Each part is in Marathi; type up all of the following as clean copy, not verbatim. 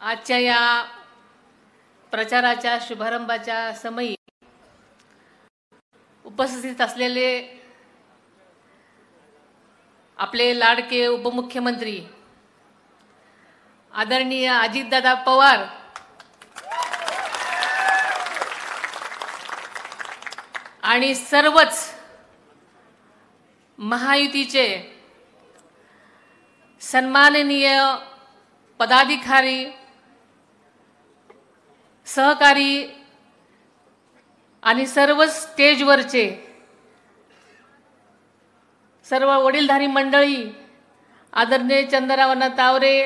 आजच्या या प्रचाराच्या शुभारंभाच्या समयी उपस्थित असलेले आपले लाडके उपमुख्यमंत्री आदरणीय अजितदादा पवार, आणि सर्वच महायुतीचे सन्माननीय पदाधिकारी, सहकारी आणि सर्व स्टेजवरचे सर्व वडीलधारी मंडळी, आदरणीय चंद्रराव तावरे,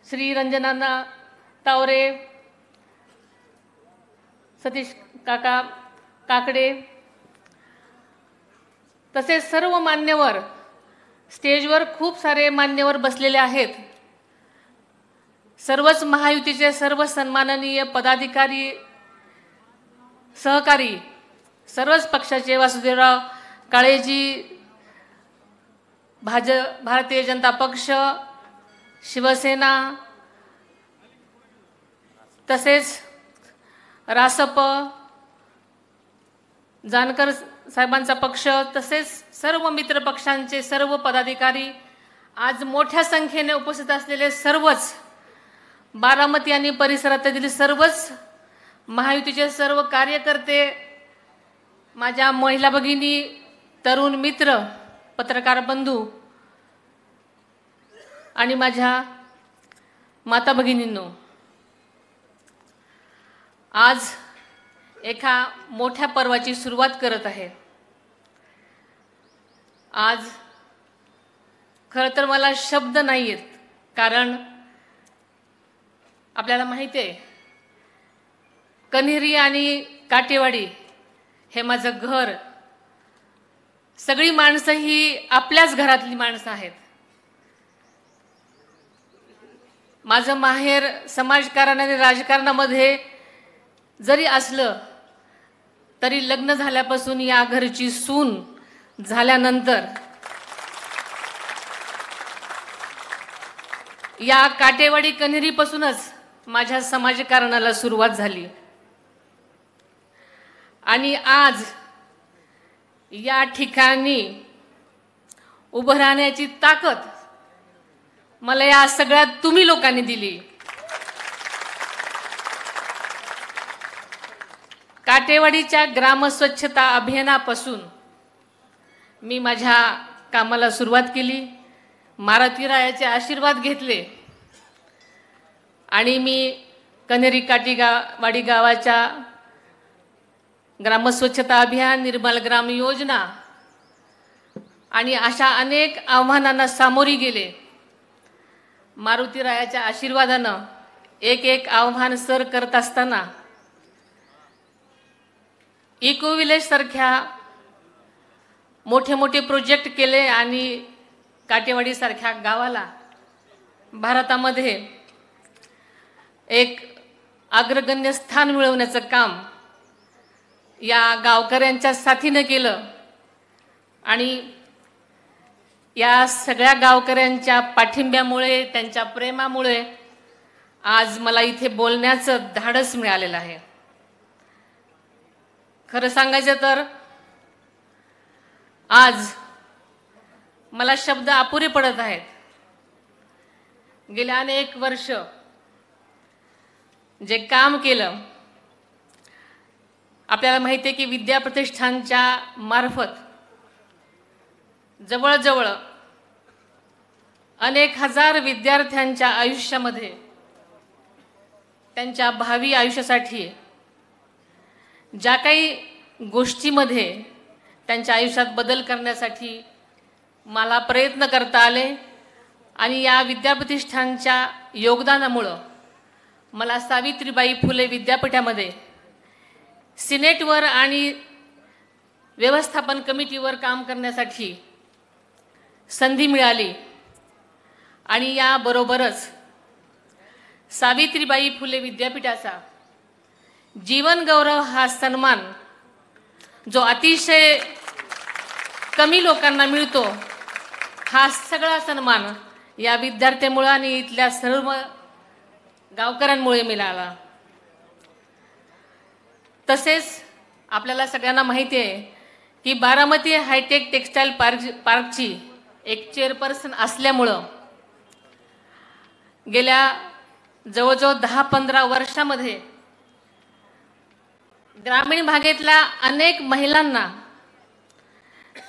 श्री रंजनाना तावरे, सतीश काका काकडे, तसेच सर्व मान्यवर, स्टेजवर खूप सारे मान्यवर बसलेले आहेत। सर्वच महायुतीचे सर्व सन्माननीय पदाधिकारी, सहकारी, सर्वच पक्षाचे, वासुदेवराव काळेजी, भारतीय जनता पक्ष, शिवसेना, तसेच रासप, जानकर साहेबांचा पक्ष, तसेच सर्व मित्र पक्षांचे सर्व पदाधिकारी, आज मोठ्या संख्येने उपस्थित असलेले सर्वच बारामती आणि परिसरातील सर्वच महायुतीचे सर्व कार्यकर्ते, माझ्या महिला भगिनी, तरुण मित्र, पत्रकार बंधू आणि माझ्या माता भगिनींनो, आज एका मोठ्या पर्वाची सुरुवात करत आहे। आज खरं तर मला शब्द नाही आहेत, कारण आपल्याला माहिती आहे कन्हेरी आणि काटेवाडी हे माझं घर, सगळी माणसं ही आपल्याच घरातली माणसं आहेत। माझं माहेर समाजकारण आणि राजकारणामध्ये जरी असलं तरी लग्न झाल्यापासून या घरची सून झाल्यानंतर या काटेवाडी कन्हेरीपासूनच माझ्या समाजकारणाला सुरुवात झाली। आणि आज या ठिकाणी उभं राहण्याची ताकद मला या सगळ्यात तुम्ही लोकांनी दिली। काटेवाडीच्या ग्रामस्वच्छता अभियानापासून मी माझ्या कामाला सुरुवात केली, मारुतीरायाचे आशीर्वाद घेतले आणि मी कन्हेरी काटेवाडी गावाच्या ग्रामस्वच्छता अभियान, निर्मल ग्राम योजना आणि अशा अनेक आव्हानांना सामोरी गेले। मारुतीरायाच्या आशीर्वादानं एक एक आव्हान सर करत असताना इको विलेज सारख्या मोठे मोठे प्रोजेक्ट केले आणि काटेवाडी सारख्या गावाला भारतामध्ये एक अग्रगण्य स्थान मिळवण्याचं काम या गावकऱ्यांच्या साथीने केलं। आणि या सगळ्या गावकऱ्यांच्या पाठिंब्यामुळे, त्यांच्या प्रेमामुळे आज मला इथे बोलण्याचं धाडस मिळालेलं आहे। खरं सांगायचं तर आज मला शब्द अपुरे पडत आहेत। गेल्या अनेक वर्ष जे काम केलं, आपल्याला माहिती आहे की विद्या प्रतिष्ठानच्या मार्फत जवळजवळ अनेक हजार विद्यार्थ्यांच्या आयुष्यामध्ये, त्यांच्या भावी आयुष्यासाठी ज्या काही गोष्टीमध्ये त्यांच्या आयुष्यात बदल करण्यासाठी मला प्रयत्न करता आले आणि या विद्या प्रतिष्ठानच्या योगदानामुळे मला सावित्रीबाई फुले विद्यापीठामध्ये सिनेटवर आणि व्यवस्थापन कमिटीवर काम करण्यासाठी संधी मिळाली। आणि याबरोबरच सावित्रीबाई फुले विद्यापीठाचा जीवन गौरव हा सन्मान जो अतिशय कमी लोकांना मिळतो, हा सगळा सन्मान या विद्यार्थ्यांमुळे आणि इथल्या सर्व गावकऱ्यांमुळे मिळाला। तसेच आपल्याला सगळ्यांना माहिती आहे की बारामती हायटेक टेक्सटाईल पार्कची एक चेअरपर्सन असल्यामुळं गेल्या जवळजवळ 10-15 वर्षामध्ये ग्रामीण भागातल्या अनेक महिलांना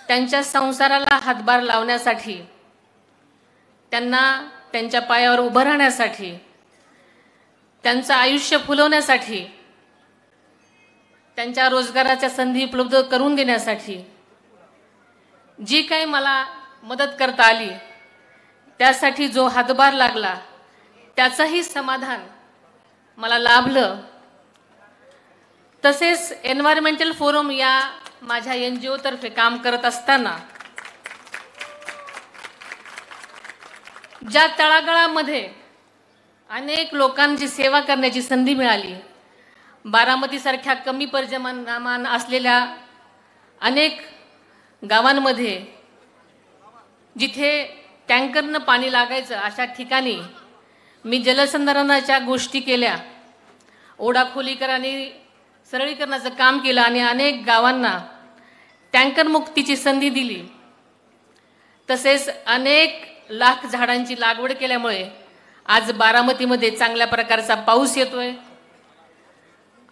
त्यांच्या संसाराला हातभार लावण्यासाठी, त्यांना त्यांच्या पायावर उभं राहण्यासाठी, त्यांचं आयुष्य फुलवण्यासाठी, त्यांच्या रोजगाराच्या संधी उपलब्ध करून देण्यासाठी जी काही मला मदत करता आली, त्यासाठी जो हातभार लागला त्याचंही समाधान मला लाभलं। तसेच एन्व्हायरमेंटल फोरम या माझ्या NGO तर्फे काम करत असताना ज्या तळागाळामध्ये अनेक लोकांची सेवा करण्याची संधी मिळाली, बारामतीसारख्या कमी पर्जन्यमान असलेल्या अनेक गावांमध्ये जिथे टँकरनं पाणी लागायचं अशा ठिकाणी मी जलसंधारणाच्या गोष्टी केल्या, ओढाखोलीकर आणि सरळीकरणाचं काम केलं आणि अनेक गावांना टँकर मुक्तीची संधी दिली। तसेच अनेक लाख झाडांची लागवड केल्यामुळे आज बारामतीमध्ये चांगल्या प्रकारचा पाऊस येतोय।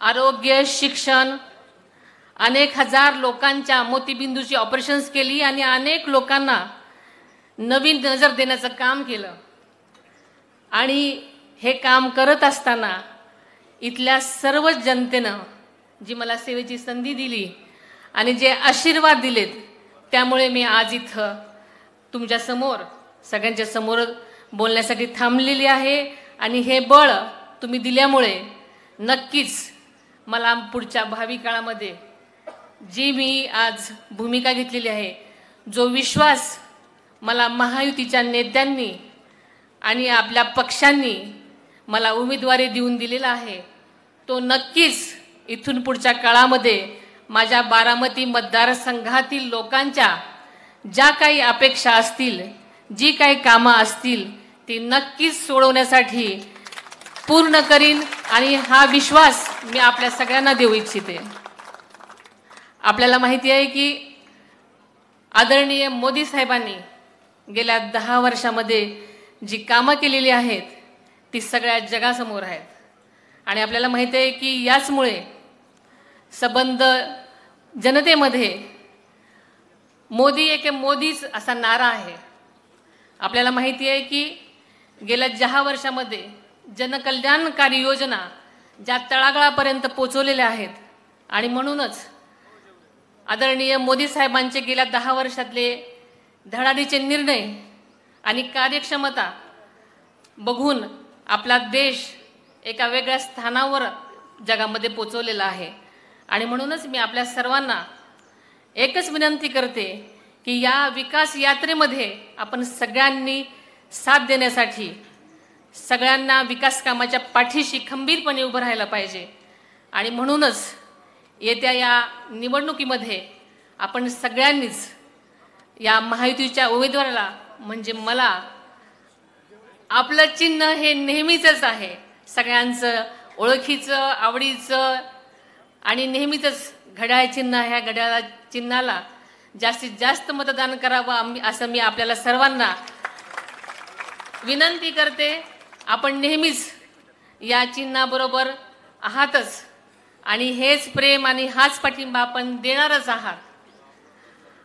आरोग्य, शिक्षण, अनेक हजार लोकांच्या मोतीबिंदूची ऑपरेशन्स केली आणि अनेक लोकांना नवीन नजर देण्याचं काम केलं। आणि हे काम करत असताना इथल्या सर्व जनतेनं जी मला सेवेची संधी दिली आणि जे आशीर्वाद दिलेत, त्यामुळे मी आज इथं तुमच्या समोर सगळ्यांच्या समोर बोलण्यासाठी थांबलेली आहे। आणि हे बळ तुम्ही दिल्यामुळे नक्कीच मला पुढच्या भावी काळामध्ये जी मी आज भूमिका घेतलेली आहे, जो विश्वास मला महायुतीच्या नेत्यांनी आणि आपल्या पक्षांनी मला उमेदवारी देऊन दिलेला आहे, तो नक्कीच इथून पुढच्या काळामध्ये माझ्या बारामती मतदारसंघातील लोकांच्या ज्या काही अपेक्षा असतील, जी काही कामं असतील, ती नक्कीच सोडवण्यासाठी पूर्ण करीन आणि हा विश्वास मी आपल्या सगळ्यांना देऊ इच्छिते। आपल्याला माहिती आहे की आदरणीय मोदी साहेबांनी गेल्या 10 वर्षामध्ये जी कामं केलेली आहेत ती सगळ्या जगासमोर आहेत। आणि आपल्याला माहिती आहे की याचमुळे संबंध जनतेमध्ये मोदी एक मोदीच असा नारा आहे। आपल्याला माहिती आहे की गेल्या 10 वर्षामध्ये जनकल्याणकारी योजना ज्या तळागाळापर्यंत पोहोचवलेल्या आहेत आणि म्हणूनच आदरणीय मोदी साहेबांचे गेल्या 10 वर्षातले धडाडीचे निर्णय आणि कार्यक्षमता बघून आपला देश एका वेगळ्या स्थानावर जगामध्ये पोहोचवलेला आहे। आणि म्हणूनच मी आपल्या सर्वांना एकच विनंती करते की या विकास यात्रेमध्ये आपण सगळ्यांनी साथ देण्यासाठी, सगळ्यांना विकास कामाच्या पाठीशी खंबीरपणे उभं राहायला पाहिजे। आणि म्हणूनच येत्या या निवडणुकीमध्ये आपण सगळ्यांनीच या महायुतीच्या उमेदवाराला म्हणजे मला आपलं चिन्ह हे नेहमीचंच आहे, सगळ्यांचं ओळखीचं, आवडीचं आणि नेहमीचंच घड्याळ चिन्ह, ह्या घड्याळ चिन्हाला जास्तीत जास्त मतदान करावं असं मी आपल्याला सर्वांना विनंती करते। आपण नेहमीच या चिन्हाबरोबर आहातच आणि हेच प्रेम आणि हाच पाठिंबा आपण देणारच आहात।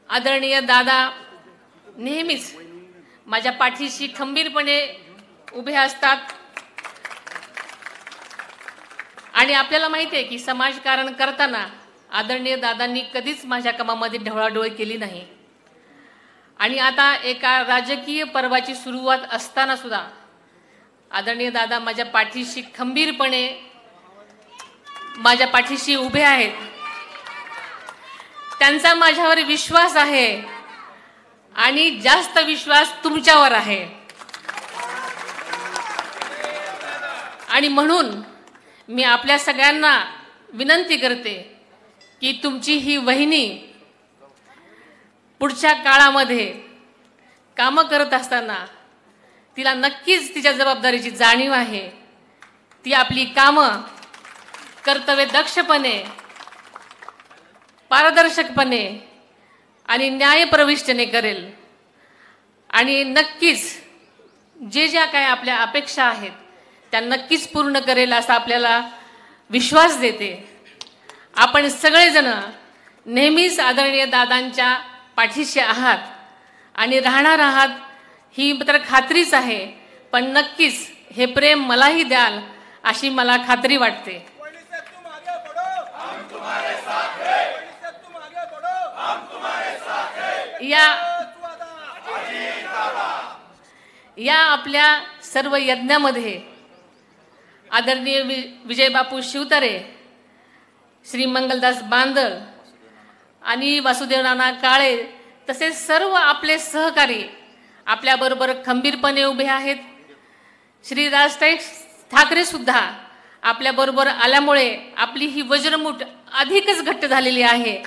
आदरणीय दादा नेहमीच माझ्या पाठीशी खंबीरपणे उभे असतात आणि आपल्याला माहिती आहे की समाजकारण करताना आदरणीय दादांनी कधीच माझ्या कामामध्ये ढवळाढवळ केली नाही। आणि आता एका राजकीय पर्वाची सुरुवात असताना सुद्धा आदरणीय दादा माझ्या पाठीशी खंबीरपणे माझ्या पाठीशी उभे आहेत। त्यांचा माझ्यावर विश्वास आहे आणि जास्त विश्वास तुमच्यावर आहे। आणि म्हणून मी आपल्या सगळ्यांना विनंती करते की तुमची ही वहिनी पुढच्या काळामध्ये कामं करत असताना तिला नक्कीच तिच्या जबाबदारीची जाणीव आहे. ती आपली कामं कर्तव्य दक्षपणे, पारदर्शकपणे आणि न्यायप्रविष्टने करेल आणि नक्कीच ज्या काय आपल्या अपेक्षा आहेत त्या नक्कीच पूर्ण करेल असा आपल्याला विश्वास देते. आपण सगळेजण नेहमीच आदरणीय दादांच्या पाठीशी आहात आणि राहणार आहात ही तर खात्रीच आहे. पण नक्कीच हे प्रेम मलाही द्याल अशी मला खात्री वाटते. या आपल्या सर्व यज्ञामध्ये आदरणीय विजयबापू शिवतारे, श्री मंगलदास बांदल आणि वासुदेव नाना काळे तसेच सर्व आपले सहकारी आपल्याबरोबर खंबीरपणे उभे आहेत. श्री राज ठाकरे सुद्धा आपल्याबरोबर आल्यामुळे आपली ही वज्रमूठ अधिकच घट्ट झालेली आहे.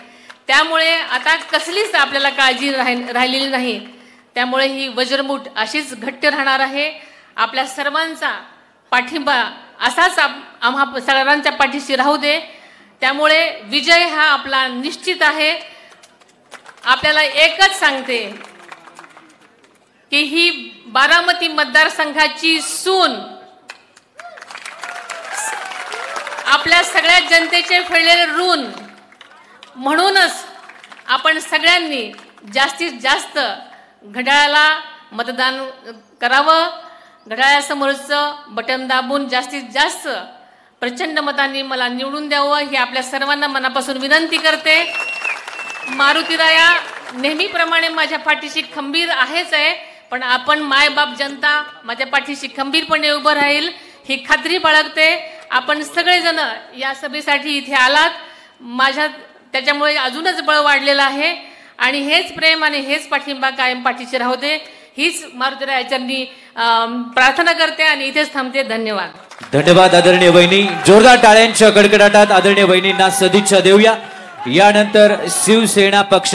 त्यामुळे आता कसलीच आपल्याला काळजी राहिलेली नाही. त्यामुळे ही वज्रमूठ अशीच घट्ट राहणार आहे. आपल्या सर्वांचा पाठिंबा असाच आम्हा सगळ्यांच्या पाठीशी राहू दे. त्यामुळे विजय हा आपला निश्चित आहे. आपल्याला एकच सांगते की ही बारामती मतदारसंघाची सून आपल्या सगळ्या जनतेचे फेडलेले ऋण. म्हणूनच आपण सगळ्यांनी जास्तीत जास्त घड्याळाला मतदान करावं. घड्याळासमोरचं बटन दाबून जास्तीत जास्त प्रचंड मतांनी मला निवडून द्यावं ही आपल्या सर्वांना मनापासून विनंती करते. मारुतीराया नेहमीप्रमाणे माझ्या पाठीशी खंबीर आहेच आहे. पण आपण मायबाप जनता माझ्या पाठीशी खंबीरपणे उभं राहील ही खात्री बाळगते. आपण सगळेजण या सभेसाठी इथे आलात. माझ्या त्याच्यामुळे अजूनच बळ वाढलेलं आहे आणि हेच प्रेम आणि हेच पाठिंबा कायम पाठीशी राहू दे हीच मारुतीरायाचरणी प्रार्थना करते आणि इथेच थांबते. धन्यवाद. धन्यवाद आदरणीय वहिनी. जोरदार टाळ्यांच्या कडकडाटात आदरणीय वहिनींना सदिच्छा देऊया. यानंतर शिवसेना पक्ष